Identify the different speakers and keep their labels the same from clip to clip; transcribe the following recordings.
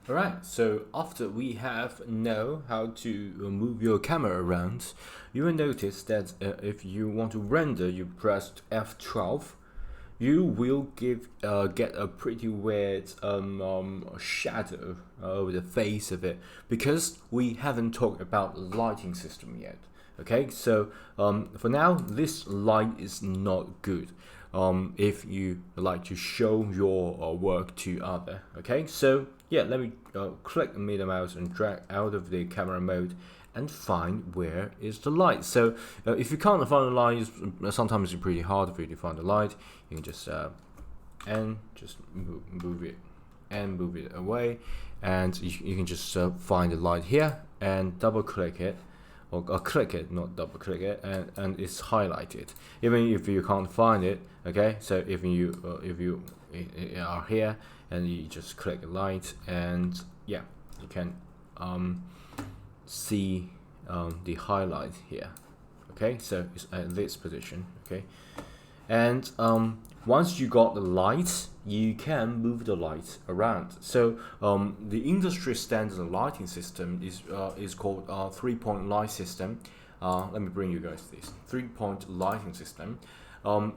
Speaker 1: Alright, so after we have know how to move your camera around, you will notice that if you want to render, you press F12, you will get a pretty weird shadow over the face of it, because we haven't talked about the lighting system yet. Okay, so for now, this light is not good if you like to show your work to other. Okay, so yeah, let me click the middle mouse and drag out of the camera mode and find where is the light. So if you can't find the light, sometimes it's pretty hard for you to find the light. You can just move it and move it away, and you can just find the light here and double click it, or click it, not double click it, and it's highlighted even if you can't find it. Okay, so if you are here and you just click the light, and yeah, you can see the highlight here. Okay, so it's at this position. Okay, and once you got the light, you can move the light around. So the industry standard lighting system is called 3-point light system. Let me bring you guys this 3-point lighting system.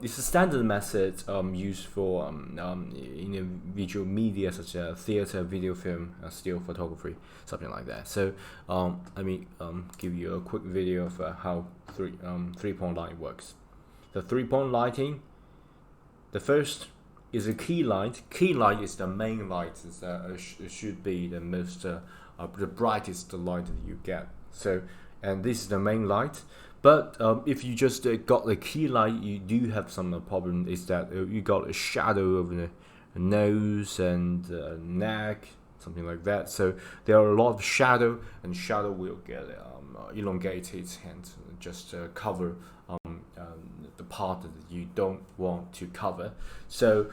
Speaker 1: It's a standard method used for in visual media such as theater, video, film, still photography, something like that. So let me give you a quick video of how 3-point light works. The 3-point lighting, the first is a key light. Key light is the main light. It should be the most the brightest light that you get. So, and this is the main light. But if you just got the key light, you do have some problem. Is that you got a shadow over the nose and neck, something like that. So there are a lot of shadow, and shadow will get elongated and just cover the part that you don't want to cover. So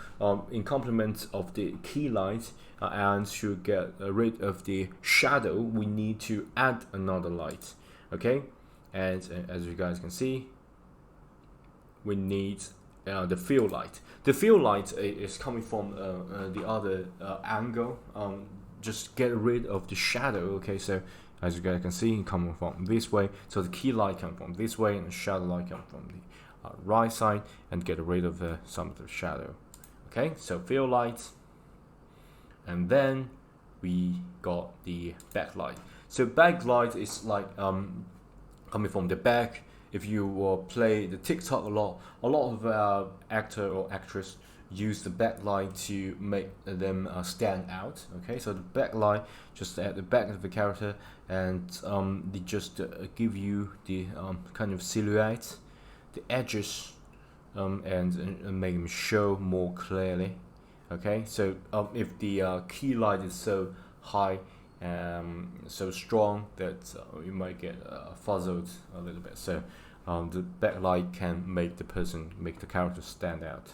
Speaker 1: in complement of the key light, and to get rid of the shadow, we need to add another light. Okay, and as you guys can see, we need the fill light. The fill light is coming from the other angle. Just get rid of the shadow. Okay, so as you guys can see, coming from this way. So the key light comes from this way, and the shadow light comes from the right side, and get rid of some of the shadow. Okay, so fill light, and then we got the backlight. So backlight is like coming from the back. If you play the TikTok a lot of actor or actress use the backlight to make them stand out. Okay, so the backlight just at the back of the character, and they just give you the kind of silhouette, the edges, and make them show more clearly. Okay, so if the key light is so high, so strong that you might get fuzzled a little bit. So the backlight can make the character stand out.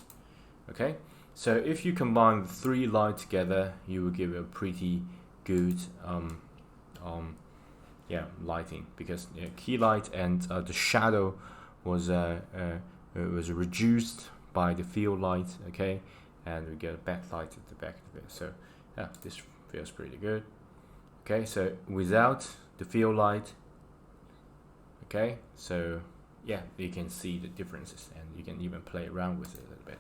Speaker 1: Okay, so if you combine the 3 lights together, you will give a pretty good lighting, because key light and the shadow was reduced by the field light. Okay, and we get a backlight at the back of it. So yeah, this feels pretty good. Okay, so without the field light, okay, so yeah, you can see the differences, and you can even play around with it a little bit.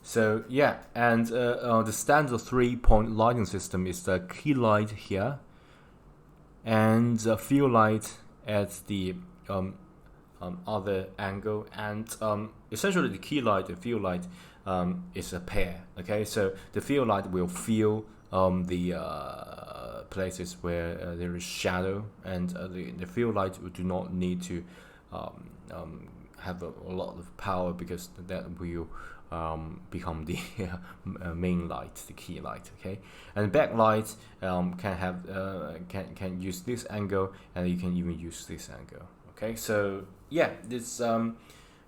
Speaker 1: So yeah, and the standard 3-point lighting system is the key light here, and the field light at the other angle, and essentially the key light, the field light is a pair. Okay, so the field light will fill the places where there is shadow, and the field light do not need to have a lot of power, because that will become the main light, the key light. Okay, and backlight can have can use this angle, and you can even use this angle. Okay, so yeah, this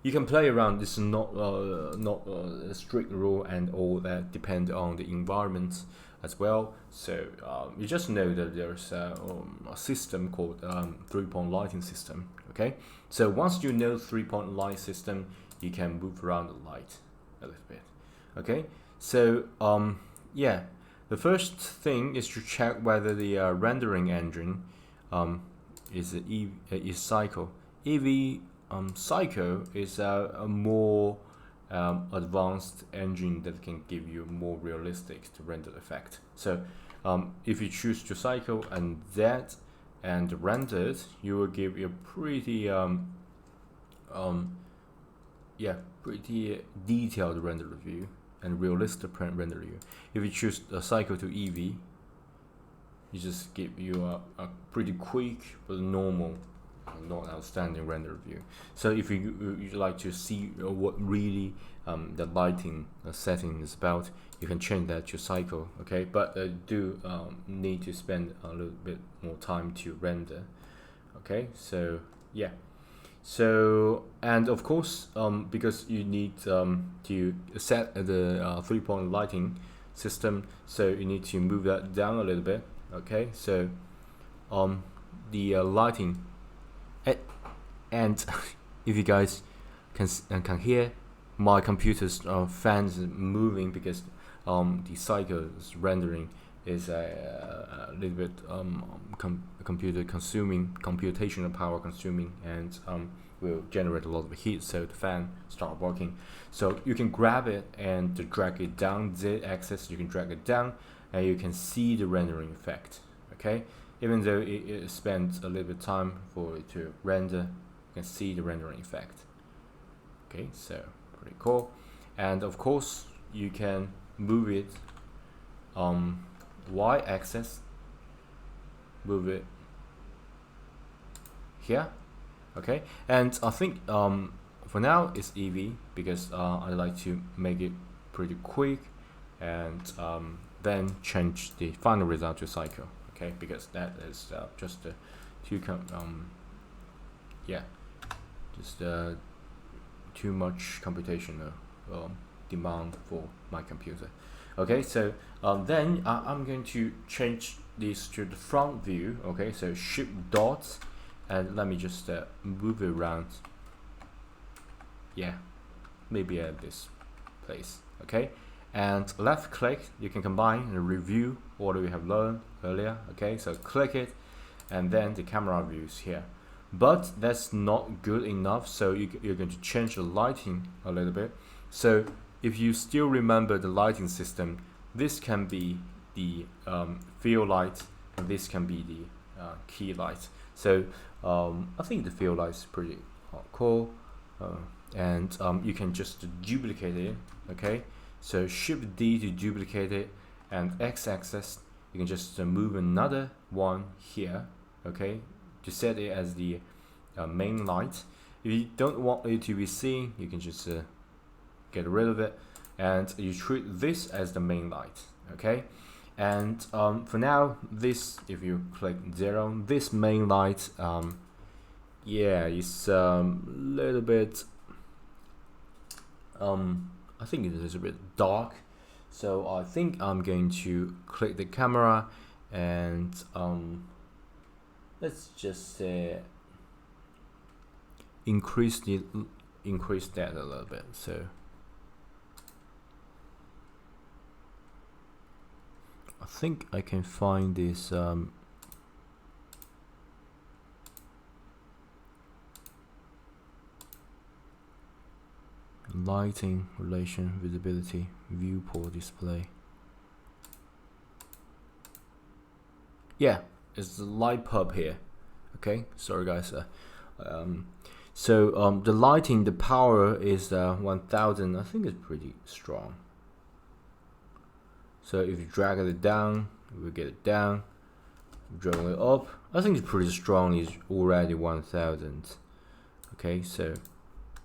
Speaker 1: you can play around. This is not a strict rule, and all that depend on the environment as well. So you just know that there's a system called 3-point lighting system. Okay, so once you know 3-point light system, you can move around the light a little bit. Okay, so yeah, the first thing is to check whether the rendering engine is Cycle. Eevee Psycho is a more advanced engine that can give you more realistic to render effect. So if you choose to Cycle and that and render it, you will give a pretty pretty detailed render review and realistic render review. If you choose a Cycle to Eevee, you just give you a pretty quick but normal, not outstanding render review. So if you like to see what really the lighting setting is about, you can change that to Cycle, okay? But do need to spend a little bit more time to render, okay? So yeah. So, and of course, because you need to set the 3-point lighting system, so you need to move that down a little bit, okay? So the lighting, and if you guys can hear my computer's fans moving, because the Cycle's rendering is a little bit computational power consuming, and will generate a lot of heat, so the fan start working. So you can grab it and drag it down, Z-axis, you can drag it down and you can see the rendering effect, okay? Even though it spends a little bit of time for it to render, you can see the rendering effect, okay? So pretty cool. And of course you can move it Y-axis, move it here, okay? And I think for now it's Eevee, because I like to make it pretty quick, and then change the final result to Cycle, okay? Because that is just too much computational demand for my computer. Okay, so then I'm going to change this to the front view, okay? So Shift dots, and let me just move it around, yeah, maybe at this place, okay? And left click, you can combine and review what we have learned earlier, okay? So click it, and then the camera views here. But that's not good enough, so you're going to change the lighting a little bit. So if you still remember the lighting system, this can be the field light, and this can be the key light. So I think the field light is pretty cool, and you can just duplicate it, okay? So Shift D to duplicate it, and X-axis, you can just move another one here, okay, to set it as the main light. If you don't want it to be seen, you can just get rid of it, and you treat this as the main light, okay? And for now, this, if you click 0, this main light, yeah, it's a little bit, I think it is a bit dark, so I think I'm going to click the camera and let's just increase that a little bit. So I think I can find this lighting relation visibility viewport display. Yeah, it's the light pub here. Okay, sorry guys. So the lighting, the power is 1000. I think it's pretty strong. So if you drag it down, we get it down. Drag it up, I think it's pretty strong. It's already 1000. Okay, so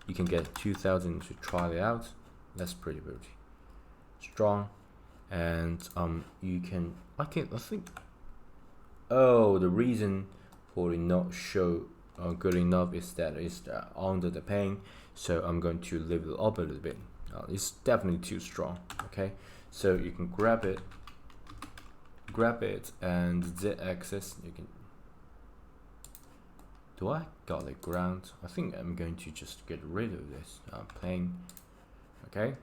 Speaker 1: you can get 2000 to try it out. That's pretty strong. And you can, I think, oh, the reason for it not show good enough is that it's under the pane. So I'm going to leave it up a little bit. It's definitely too strong. Okay, so you can grab it and Z-axis. You can. Do I got a ground? I think I'm going to just get rid of this plane. Okay,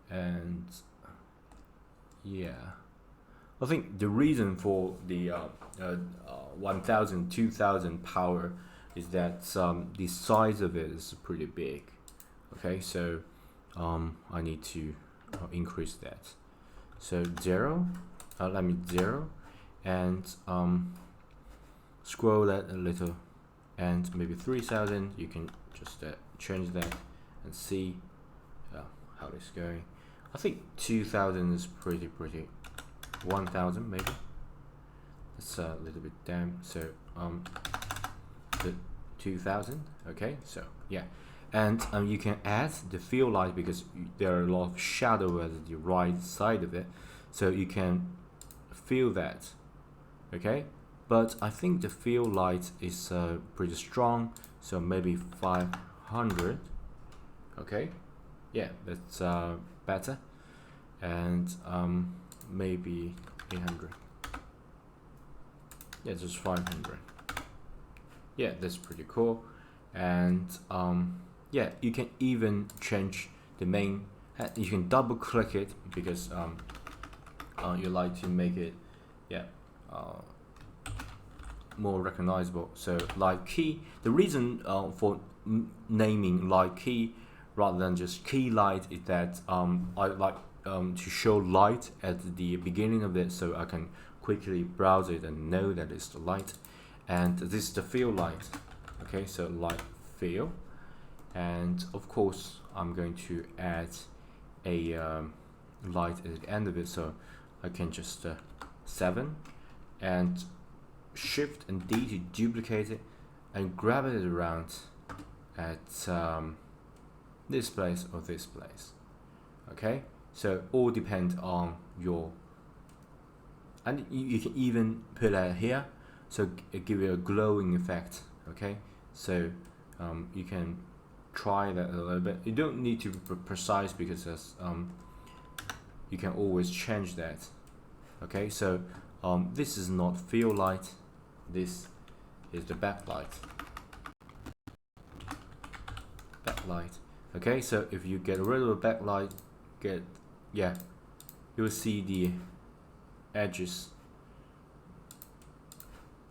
Speaker 1: and yeah, I think the reason for the 1000, 2000 power is that the size of it is pretty big. Okay, so I need to increase that. So 0, let me 0, and scroll that a little, and maybe 3000. You can just change that and see how it's going. I think 2000 is pretty 1000 maybe. It's a little bit down. So the 2000. Okay, so yeah, and you can add the fill light because there are a lot of shadow at the right side of it, so you can feel that. Okay, but I think the fill light is pretty strong, so maybe 500. Okay, yeah, that's better, and maybe 800. Yeah, just 500. Yeah, that's pretty cool. And yeah, you can even change the main. You can double click it because you like to make it, yeah, more recognizable. So light key. The reason for naming light key rather than just key light is that I like to show light at the beginning of it, so I can quickly browse it and know that it's the light. And this is the fill light. Okay, so light fill, and of course I'm going to add a light at the end of it, so I can just 7 and Shift and D to duplicate it and grab it around at this place or this place. Okay, so all depend on your, and you can even put it here, so it give you a glowing effect. Okay, so you can try that a little bit. You don't need to be precise because you can always change that. Okay, so this is not fill light, this is the backlight. Okay, so if you get rid of the backlight, you will see the edges,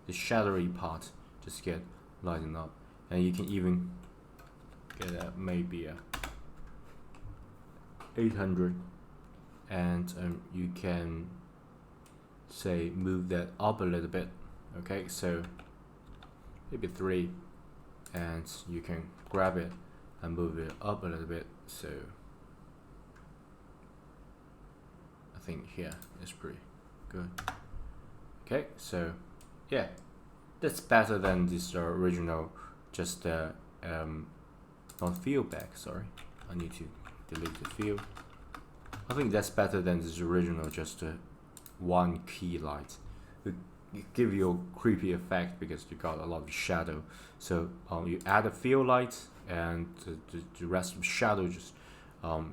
Speaker 1: the shadowy part just get lighten up, and you can even get maybe 800, and you can say move that up a little bit. Okay, so maybe 3, and you can grab it and move it up a little bit. So I think here is pretty good. Okay, so yeah, that's better than this original just not field back. Sorry, I need to delete the field. I think that's better than this original just one key light. It give you a creepy effect because you got a lot of shadow. So you add a field light, and the rest of the shadow just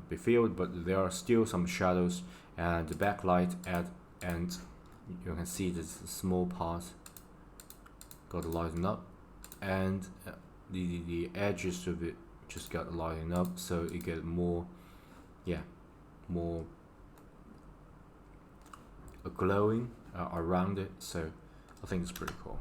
Speaker 1: be filled, but there are still some shadows, and the backlight and you can see this small part got lightened up, and the edges of it just got lightened up, so you get more glowing around it. So I think it's pretty cool.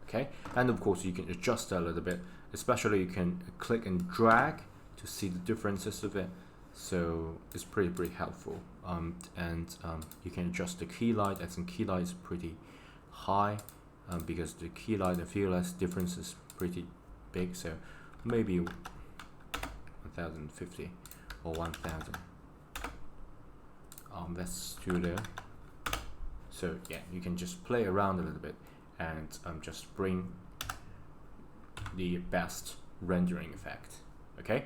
Speaker 1: Okay, and of course you can adjust that a little bit, especially you can click and drag to see the differences of it, so it's pretty helpful. And you can adjust the key light, and some key light is pretty high because the key light and fill light difference is pretty big, so maybe 1050 or 1000. That's too low. So yeah, you can just play around a little bit and just bring the best rendering effect. Okay.